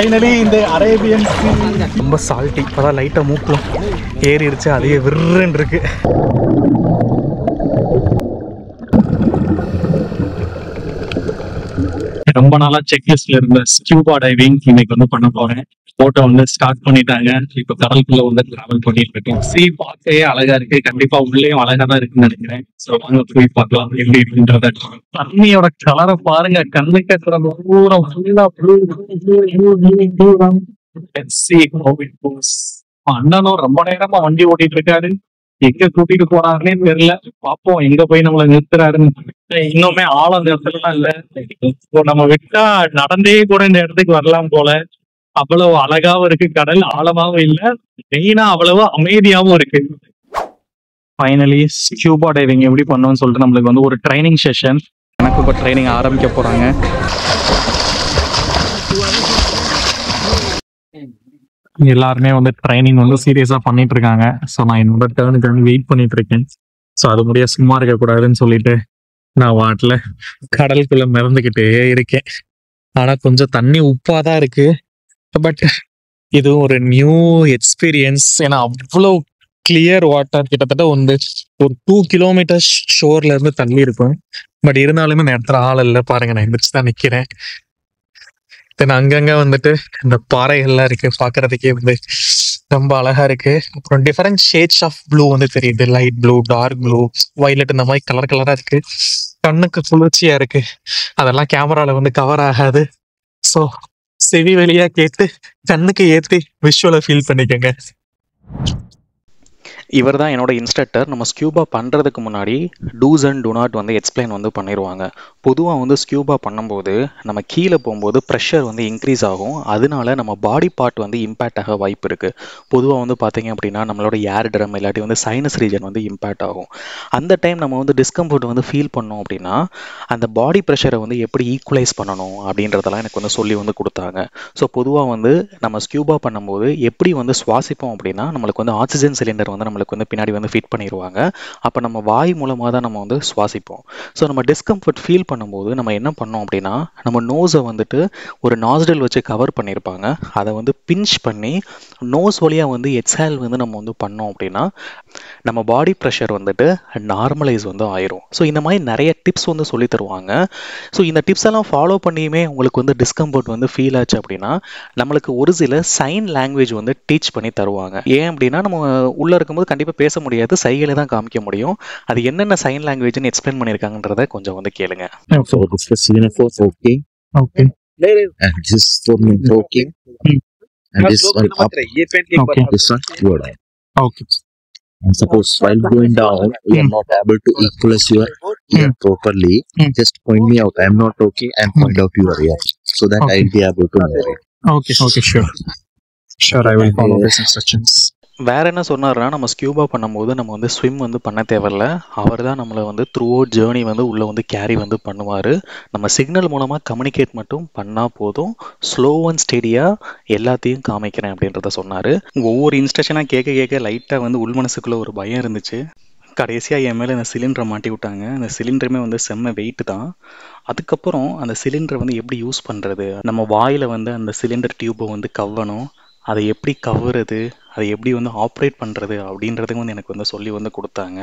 Finally இந்த Arabian சீ ரொம்ப salty. இப்போதான் லைட்டாக மூக்கலாம் ஏறிடுச்சு, அதே விருன்னு இருக்கு. ரொம்ப நாளா செக்லிஸ்ட்ல இருந்த ஸ்கூபா டைவிங் இன்னைக்கு வந்து பண்ண போறேன். போட்டோ வந்து ஸ்டார்ட் பண்ணிட்டாங்க. இப்ப கடலுக்குள்ள வந்து டிராவல் பண்ணிட்டு இருக்கேன். சீ பார்க்கவே அழகா இருக்கு. கண்டிப்பா உள்ளேயும் அழகா தான் இருக்குன்னு நினைக்கிறேன். ஸோ வாங்க போய் பார்க்கலாம் எப்படி இருக்குன்றத. தண்ணியோட கலரை பாருங்க, கண்ணு கட்டுற பூரா ஃபுல்லா அண்ணனும் ரொம்ப நேரமா வண்டி ஓட்டிட்டு இருக்காரு. எங்க கூட்டிட்டு போறாருன்னே தெரியல. பாப்போம் எங்க போய் நம்மள நிறுத்துறாருன்னு. இன்னுமே ஆழம் அந்த இடத்துலலாம் இல்ல. இப்போ நம்ம விட்டா நடந்தே கூட இந்த இடத்துக்கு வரலாம் போல. அவ்வளவு அழகாவும் இருக்கு கடல், ஆழமாவும் இல்ல, மெயினா அவ்வளவு அமைதியாவும் இருக்கு. ஃபைனலி ஸ்கூபா டைவிங் எப்படி பண்ணணும்னு சொல்லிட்டு நம்மளுக்கு வந்து ஒரு ட்ரைனிங் செஷன். எனக்கு இப்போ ட்ரைனிங் ஆரம்பிக்க போறாங்க. எல்லாருமே வந்து ட்ரைனிங் வந்து சீரியஸா பண்ணிட்டு இருக்காங்க. ஸோ நான் என்னோட டேர்னுக்கு வெயிட் பண்ணிட்டு இருக்கேன். ஸோ அது முடிய சும்மா இருக்கக்கூடாதுன்னு சொல்லிட்டு நான் வாட்டில் கடலுக்குள்ள மிதந்துக்கிட்டே இருக்கேன். ஆனா கொஞ்சம் தண்ணி உப்பா தான் இருக்கு. பட் இது ஒரு நியூ எக்ஸ்பீரியன்ஸ். ஏன்னா அவ்வளோ கிளியர் வாட்டர், கிட்டத்தட்ட வந்து ஒரு 2 கிலோமீட்டர் ஷோர்ல இருந்து தள்ளி இருக்கும். பட் இருந்தாலுமே இந்த இடத்துல ஆள் இல்லை பாருங்க. நான் எந்திரிச்சு தான் நிக்கிறேன். தென் அங்கங்க வந்துட்டு இந்த பாறைகள்லாம் இருக்கு, பாக்குறதுக்கே வந்து ரொம்ப அழகா இருக்கு. அப்புறம் டிஃபரெண்ட் ஷேட்ஸ் ஆஃப் ப்ளூ வந்து தெரியுது. Light blue, dark blue, violet, இந்த மாதிரி கலர் கலரா இருக்கு. கண்ணுக்கு குளிர்ச்சியா இருக்கு. அதெல்லாம் கேமரால வந்து கவர் ஆகாது. ஸோ செவி வழியா கேட்டு கண்ணுக்கு ஏற்றி விஷுவலை ஃபீல் பண்ணிக்கோங்க. இவர் தான் என்னோட இன்ஸ்ட்ரக்டர். நம்ம ஸ்கியூபா பண்ணுறதுக்கு முன்னாடி டூஸ் அண்ட் டூ நாட் வந்து எக்ஸ்பிளைன் வந்து பண்ணிடுவாங்க. பொதுவாக வந்து ஸ்கியூபா பண்ணும்போது நம்ம கீழே போகும்போது ப்ரெஷர் வந்து இன்க்ரீஸ் ஆகும். அதனால நம்ம பாடி பார்ட் வந்து இம்பேக்ட் ஆக வாய்ப்பு இருக்குது. பொதுவாக வந்து பார்த்தீங்க அப்படின்னா நம்மளோட ஏர் ட்ரம் இல்லாட்டி வந்து சைனஸ் ரீஜன் வந்து இம்பேக்ட் ஆகும். அந்த டைம் நம்ம வந்து டிஸ்கம்ஃபர்ட் வந்து ஃபீல் பண்ணோம் அப்படின்னா அந்த பாடி ப்ரெஷரை வந்து எப்படி ஈக்குவலைஸ் பண்ணணும் அப்படின்றதெல்லாம் எனக்கு வந்து சொல்லி வந்து கொடுத்தாங்க. ஸோ பொதுவாக வந்து நம்ம ஸ்கியூபா பண்ணும்போது எப்படி வந்து சுவாசிப்போம் அப்படின்னா நம்மளுக்கு வந்து ஆக்சிஜன் சிலிண்டர் வந்து நம்மளுக்கு வந்து பின்னாடி வந்து ஃபிட் பண்ணிடுவாங்க. அப்போ நம்ம வாய் மூலமாக தான் நம்ம வந்து சுவாசிப்போம். ஸோ நம்ம டிஸ்கம்ஃபர்ட் ஃபீல் பண்ணும்போது நம்ம என்ன பண்ணோம் அப்படின்னா நம்ம நோஸை வந்துட்டு ஒரு நாஸ்டில் வச்சு கவர் பண்ணியிருப்பாங்க. அதை வந்து பிஞ்ச் பண்ணி நோஸ் வழியாக வந்து எக்ஸேல் வந்து நம்ம வந்து பண்ணோம் அப்படின்னா நம்ம பாடி ப்ரெஷர் வந்துட்டு நார்மலைஸ் வந்து ஆயிரும். ஸோ இந்த மாதிரி நிறைய டிப்ஸ் வந்து சொல்லி தருவாங்க. ஸோ இந்த டிப்ஸ் எல்லாம் ஃபாலோ பண்ணியுமே உங்களுக்கு வந்து டிஸ்கம்ஃபர்ட் வந்து ஃபீல் ஆச்சு அப்படின்னா நம்மளுக்கு ஒரு சில சைன் லாங்குவேஜ் வந்து டீச் பண்ணி தருவாங்க. ஏன் அப்படின்னா நம்ம உள்ளே இருக்கும்போது கண்டிப்பாக பேச முடியாது, சைகையில தான் காமிக்க முடியும். அது என்னென்ன சைன் லாங்குவேஜ்னு எக்ஸ்பிளைன் பண்ணியிருக்காங்கன்றத கொஞ்சம் வந்து கேளுங்க. So this is uniform talking. Okay. And this is for me talking. And this one up. Okay. This one go down. Okay. And suppose while going down, you are not able to equalize your ear properly. Just point me out. I am not talking and point out your ear so that I will be able to know it. Okay. Okay. Sure. Sure. I will follow these instructions. வேற என்ன சொன்னார்னா நம்ம scuba பண்ணும்போது நம்ம வந்து swim வந்து பண்ண தேவையில்ல. அவர் தான் நம்மளை வந்து த்ரூ அவுட் ஜேர்னி வந்து உள்ளே வந்து கேரி வந்து பண்ணுவார். நம்ம சிக்னல் மூலமாக கம்யூனிகேட் மட்டும் பண்ணால் போதும். ஸ்லோ அண்ட் ஸ்டெடியாக எல்லாத்தையும் காமிக்கிறேன் அப்படின்றத சொன்னார். ஒவ்வொரு இன்ஸ்ட்ரக்ஷனாக கேட்க கேட்க லைட்டாக வந்து உள் மனசுக்குள்ளே ஒரு பயம் இருந்துச்சு. கடைசியாக என் மேலே இந்த சிலிண்டரை மாட்டி விட்டாங்க. அந்த சிலிண்டருமே வந்து செம்ம வெயிட்டு தான். அதுக்கப்புறம் அந்த சிலிண்டரை வந்து எப்படி யூஸ் பண்ணுறது, நம்ம வாயில் வந்து அந்த சிலிண்டர் டியூப்பை வந்து கவ்வணும், அதை எப்படி கவ்வுறது, அதை எப்படி வந்து ஆப்ரேட் பண்ணுறது அப்படின்றதுக்கு வந்து எனக்கு வந்து சொல்லி வந்து கொடுத்தாங்க.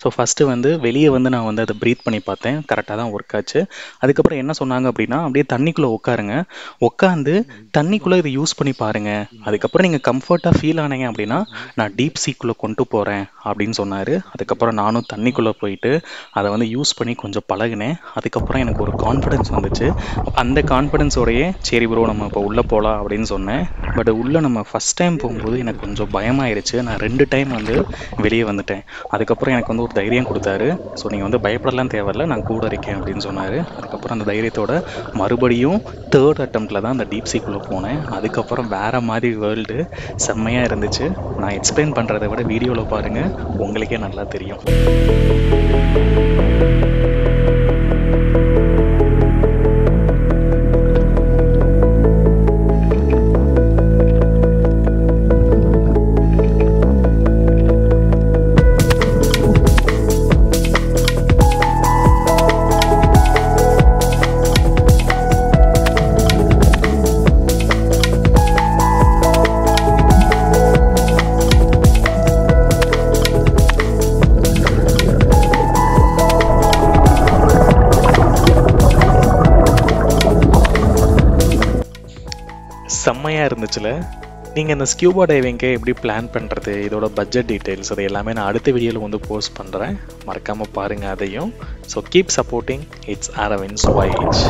ஸோ ஃபஸ்ட்டு வந்து வெளியே வந்து நான் வந்து அதை ப்ரீத் பண்ணி பார்த்தேன். கரெக்டாக தான் ஒர்க் ஆச்சு. அதுக்கப்புறம் என்ன சொன்னாங்க அப்படின்னா அப்படியே தண்ணிக்குள்ளே உட்காருங்க, உட்காந்து தண்ணிக்குள்ளே இதை யூஸ் பண்ணி பாருங்கள். அதுக்கப்புறம் நீங்கள் கம்ஃபர்ட்டாக ஃபீல் ஆனீங்க அப்படின்னா நான் டீப் சீக்குள்ளே கொண்டு போகிறேன் அப்படின்னு சொன்னார். அதுக்கப்புறம் நானும் தண்ணிக்குள்ளே போயிட்டு அதை வந்து யூஸ் பண்ணி கொஞ்சம் பழகினேன். அதுக்கப்புறம் எனக்கு ஒரு கான்ஃபிடென்ஸ் வந்துச்சு. அந்த கான்ஃபிடென்ஸோடையே சரி ப்ரோ நம்ம இப்போ உள்ளே போகலாம் அப்படின்னு சொன்னேன். பட் உள்ளே நம்ம ஃபஸ்ட் டைம் போகும்போது எனக்கு கொஞ்சம் பயமாயிருச்சு. நான் 2 டைம் வந்து வெளியே வந்துட்டேன். அதுக்கப்புறம் எனக்கு வந்து ஒரு தைரியம் கொடுத்தாரு. ஸோ நீங்கள் வந்து பயப்படலாம் தேவையில்லை, நான் கூட இருக்கேன் அப்படின்னு சொன்னார். அதுக்கப்புறம் அந்த தைரியத்தோட மறுபடியும் 3rd அட்டெம்ப்டில் தான் அந்த டீப் சீக்குள்ளே போனேன். அதுக்கப்புறம் வேறு மாதிரி வேர்ல்டு செம்மையாக இருந்துச்சு. நான் எக்ஸ்பிளைன் பண்ணுறதை விட வீடியோவில் பாருங்கள், உங்களுக்கே நல்லா தெரியும். செம்மையாக இருந்துச்சுல. நீங்கள் இந்த ஸ்கியூபா டைவிங்கை எப்படி பிளான் பண்ணுறது, இதோட பட்ஜெட் டீட்டெயில்ஸ், அது எல்லாமே நான் அடுத்த வீடியோவில் வந்து போஸ்ட் பண்ணுறேன். மறக்காமல் பாருங்கள் அதையும். So keep supporting it's Aravind's voyage.